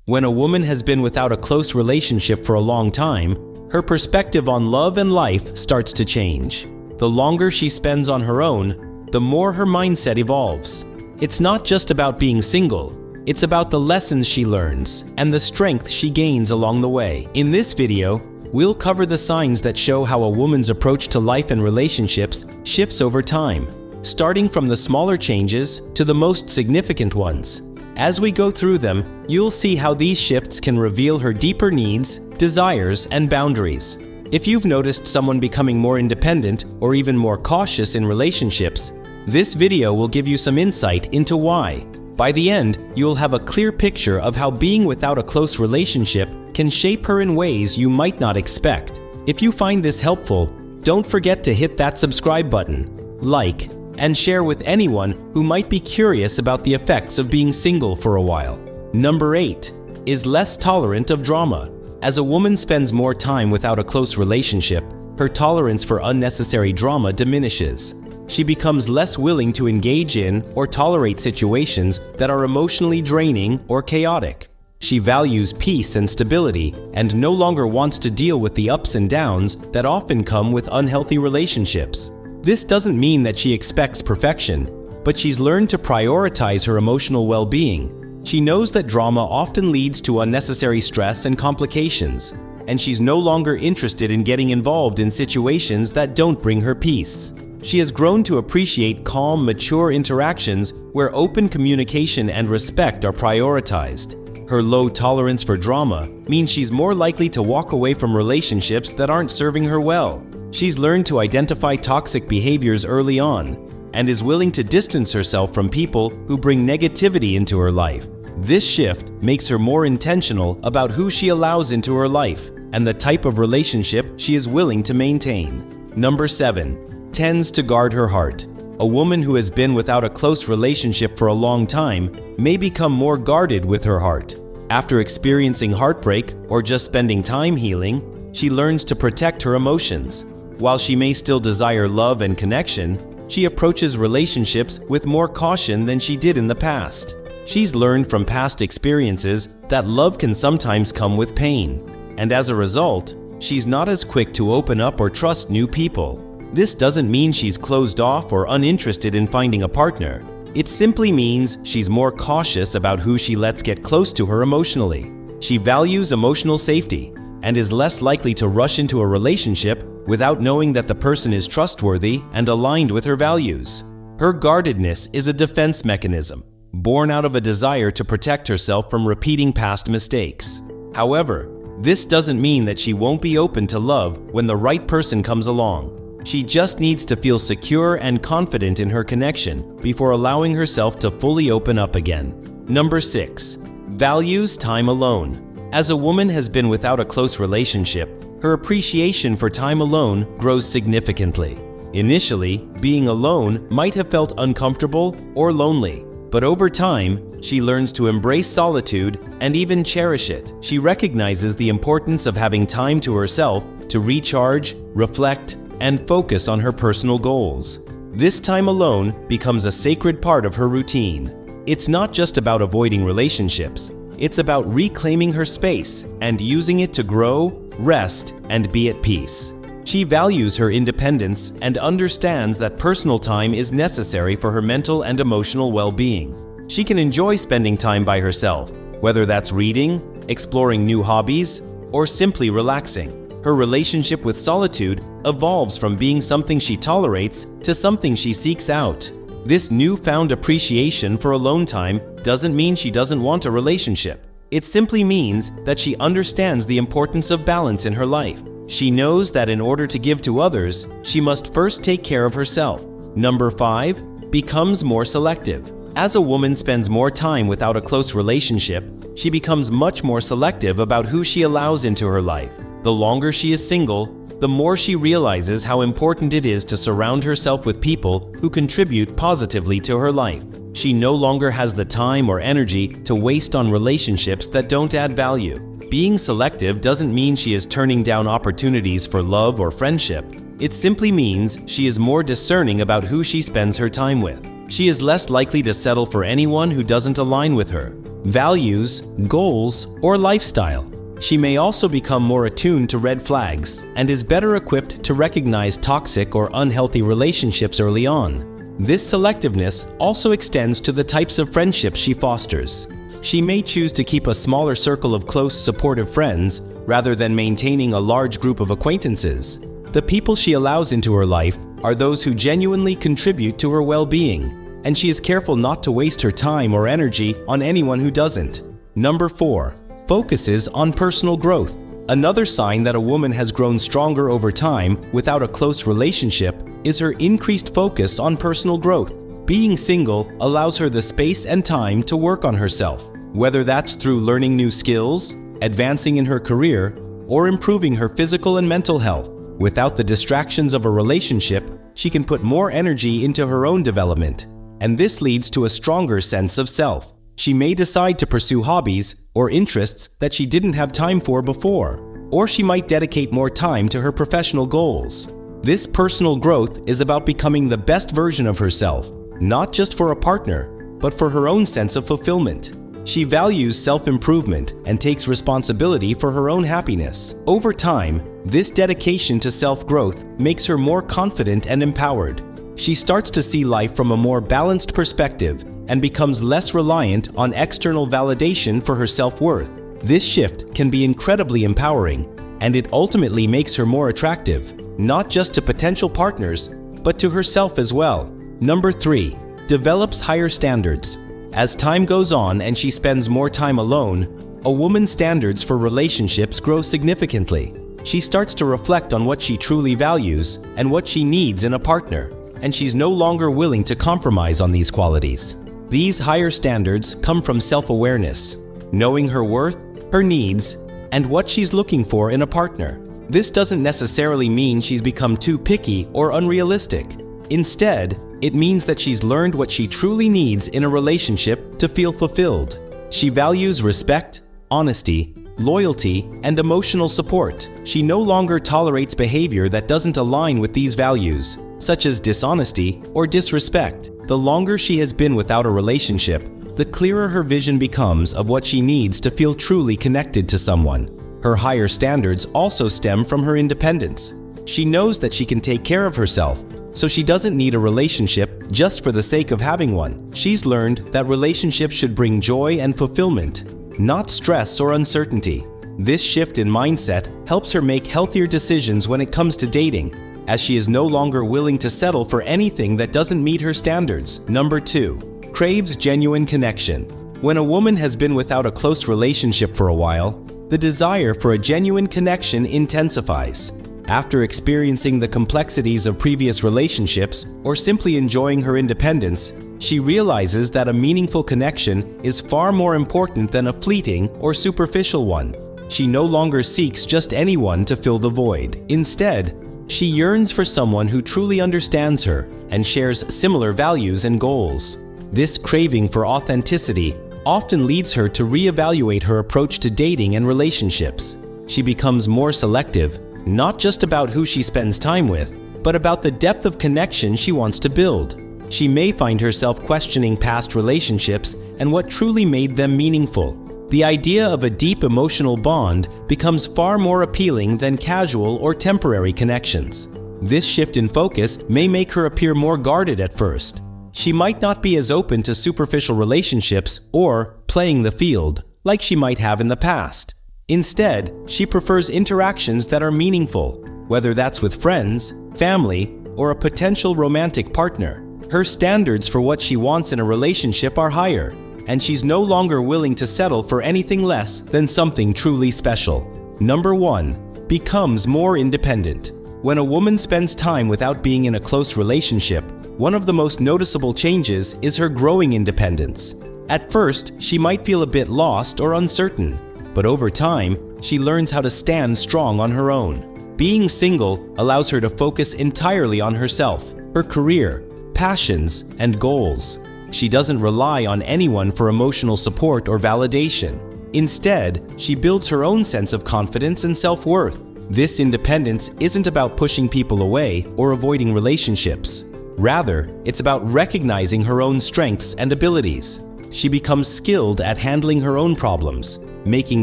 When a woman has been without a close relationship for a long time, her perspective on love and life starts to change. The longer she spends on her own, the more her mindset evolves. It's not just about being single, it's about the lessons she learns and the strength she gains along the way. In this video, we'll cover the signs that show how a woman's approach to life and relationships shifts over time, starting from the smaller changes to the most significant ones. As we go through them, you'll see how these shifts can reveal her deeper needs, desires, and boundaries. If you've noticed someone becoming more independent or even more cautious in relationships, this video will give you some insight into why. By the end, you'll have a clear picture of how being without a close relationship can shape her in ways you might not expect. If you find this helpful, don't forget to hit that subscribe button, like, and share with anyone who might be curious about the effects of being single for a while. Number 8 is less tolerant of drama. As a woman spends more time without a close relationship, her tolerance for unnecessary drama diminishes. She becomes less willing to engage in or tolerate situations that are emotionally draining or chaotic. She values peace and stability and no longer wants to deal with the ups and downs that often come with unhealthy relationships. This doesn't mean that she expects perfection, but she's learned to prioritize her emotional well-being. She knows that drama often leads to unnecessary stress and complications, and she's no longer interested in getting involved in situations that don't bring her peace. She has grown to appreciate calm, mature interactions where open communication and respect are prioritized. Her low tolerance for drama means she's more likely to walk away from relationships that aren't serving her well. She's learned to identify toxic behaviors early on and is willing to distance herself from people who bring negativity into her life. This shift makes her more intentional about who she allows into her life and the type of relationship she is willing to maintain. Number 7. Tends to guard her heart. A woman who has been without a close relationship for a long time may become more guarded with her heart. After experiencing heartbreak or just spending time healing, she learns to protect her emotions. While she may still desire love and connection, she approaches relationships with more caution than she did in the past. She's learned from past experiences that love can sometimes come with pain, and as a result, she's not as quick to open up or trust new people. This doesn't mean she's closed off or uninterested in finding a partner. It simply means she's more cautious about who she lets get close to her emotionally. She values emotional safety and is less likely to rush into a relationship without knowing that the person is trustworthy and aligned with her values. Her guardedness is a defense mechanism, born out of a desire to protect herself from repeating past mistakes. However, this doesn't mean that she won't be open to love when the right person comes along. She just needs to feel secure and confident in her connection before allowing herself to fully open up again. Number 6. Values time alone. As a woman has been without a close relationship, her appreciation for time alone grows significantly. Initially, being alone might have felt uncomfortable or lonely, but over time, she learns to embrace solitude and even cherish it. She recognizes the importance of having time to herself to recharge, reflect, and focus on her personal goals. This time alone becomes a sacred part of her routine. It's not just about avoiding relationships, it's about reclaiming her space and using it to grow, rest, and be at peace. She values her independence and understands that personal time is necessary for her mental and emotional well-being. She can enjoy spending time by herself, whether that's reading, exploring new hobbies, or simply relaxing. Her relationship with solitude evolves from being something she tolerates to something she seeks out. This newfound appreciation for alone time doesn't mean she doesn't want a relationship. It simply means that she understands the importance of balance in her life. She knows that in order to give to others, she must first take care of herself. Number 5. Becomes more selective. As a woman spends more time without a close relationship, she becomes much more selective about who she allows into her life. The longer she is single, the more she realizes how important it is to surround herself with people who contribute positively to her life. She no longer has the time or energy to waste on relationships that don't add value. Being selective doesn't mean she is turning down opportunities for love or friendship. It simply means she is more discerning about who she spends her time with. She is less likely to settle for anyone who doesn't align with her. values, goals, or lifestyle. She may also become more attuned to red flags and is better equipped to recognize toxic or unhealthy relationships early on. This selectiveness also extends to the types of friendships she fosters. She may choose to keep a smaller circle of close, supportive friends rather than maintaining a large group of acquaintances. The people she allows into her life are those who genuinely contribute to her well-being, and she is careful not to waste her time or energy on anyone who doesn't. Number 4. Focuses on personal growth. Another sign that a woman has grown stronger over time without a close relationship is her increased focus on personal growth. Being single allows her the space and time to work on herself, whether that's through learning new skills, advancing in her career, or improving her physical and mental health. Without the distractions of a relationship, she can put more energy into her own development, and this leads to a stronger sense of self. She may decide to pursue hobbies or interests that she didn't have time for before, or she might dedicate more time to her professional goals. This personal growth is about becoming the best version of herself, not just for a partner, but for her own sense of fulfillment. She values self-improvement and takes responsibility for her own happiness. Over time, this dedication to self-growth makes her more confident and empowered. She starts to see life from a more balanced perspective and becomes less reliant on external validation for her self-worth. This shift can be incredibly empowering, and it ultimately makes her more attractive, not just to potential partners, but to herself as well. Number 3. Develops higher standards. As time goes on and she spends more time alone, a woman's standards for relationships grow significantly. She starts to reflect on what she truly values and what she needs in a partner, and she's no longer willing to compromise on these qualities. These higher standards come from self-awareness, knowing her worth, her needs, and what she's looking for in a partner. This doesn't necessarily mean she's become too picky or unrealistic. Instead, it means that she's learned what she truly needs in a relationship to feel fulfilled. She values respect, honesty, loyalty, and emotional support. She no longer tolerates behavior that doesn't align with these values, such as dishonesty or disrespect. The longer she has been without a relationship, the clearer her vision becomes of what she needs to feel truly connected to someone. Her higher standards also stem from her independence. She knows that she can take care of herself, so she doesn't need a relationship just for the sake of having one. She's learned that relationships should bring joy and fulfillment, not stress or uncertainty. This shift in mindset helps her make healthier decisions when it comes to dating, as she is no longer willing to settle for anything that doesn't meet her standards. Number 2. Craves genuine connection. When a woman has been without a close relationship for a while, the desire for a genuine connection intensifies. After experiencing the complexities of previous relationships or simply enjoying her independence, she realizes that a meaningful connection is far more important than a fleeting or superficial one. She no longer seeks just anyone to fill the void. Instead, she yearns for someone who truly understands her and shares similar values and goals. This craving for authenticity often leads her to reevaluate her approach to dating and relationships. She becomes more selective, not just about who she spends time with, but about the depth of connection she wants to build. She may find herself questioning past relationships and what truly made them meaningful. The idea of a deep emotional bond becomes far more appealing than casual or temporary connections. This shift in focus may make her appear more guarded at first. She might not be as open to superficial relationships or playing the field like she might have in the past. Instead, she prefers interactions that are meaningful, whether that's with friends, family, or a potential romantic partner. Her standards for what she wants in a relationship are higher, and she's no longer willing to settle for anything less than something truly special. Number 1. Becomes more independent. When a woman spends time without being in a close relationship, one of the most noticeable changes is her growing independence. At first, she might feel a bit lost or uncertain, but over time, she learns how to stand strong on her own. Being single allows her to focus entirely on herself, her career, passions, and goals. She doesn't rely on anyone for emotional support or validation. Instead, she builds her own sense of confidence and self-worth. This independence isn't about pushing people away or avoiding relationships. Rather, it's about recognizing her own strengths and abilities. She becomes skilled at handling her own problems, making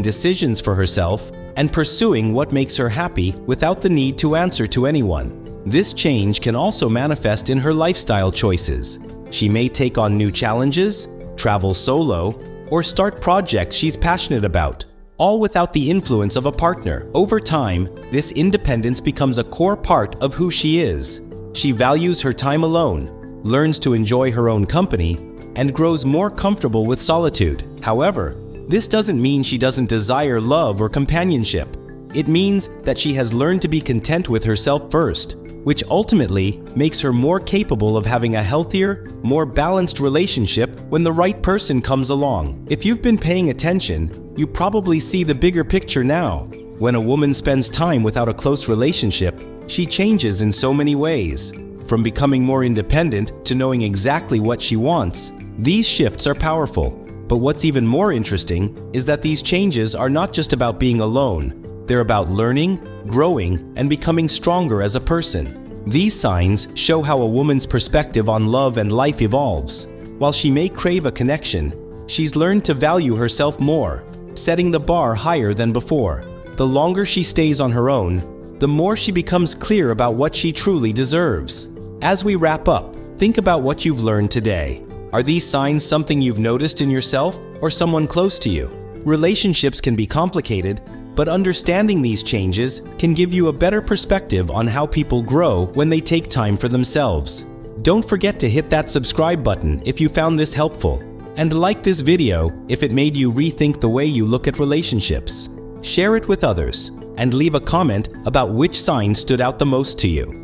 decisions for herself, and pursuing what makes her happy without the need to answer to anyone. This change can also manifest in her lifestyle choices. She may take on new challenges, travel solo, or start projects she's passionate about, all without the influence of a partner. Over time, this independence becomes a core part of who she is. She values her time alone, learns to enjoy her own company, and grows more comfortable with solitude. However, this doesn't mean she doesn't desire love or companionship. It means that she has learned to be content with herself first, which ultimately makes her more capable of having a healthier, more balanced relationship when the right person comes along. If you've been paying attention, you probably see the bigger picture now. When a woman spends time without a close relationship, she changes in so many ways. From becoming more independent to knowing exactly what she wants, these shifts are powerful. But what's even more interesting is that these changes are not just about being alone. They're about learning, growing, and becoming stronger as a person. These signs show how a woman's perspective on love and life evolves. While she may crave a connection, she's learned to value herself more, setting the bar higher than before. The longer she stays on her own, the more she becomes clear about what she truly deserves. As we wrap up, think about what you've learned today. Are these signs something you've noticed in yourself or someone close to you? Relationships can be complicated, but understanding these changes can give you a better perspective on how people grow when they take time for themselves. Don't forget to hit that subscribe button if you found this helpful, and like this video if it made you rethink the way you look at relationships. Share it with others, and leave a comment about which sign stood out the most to you.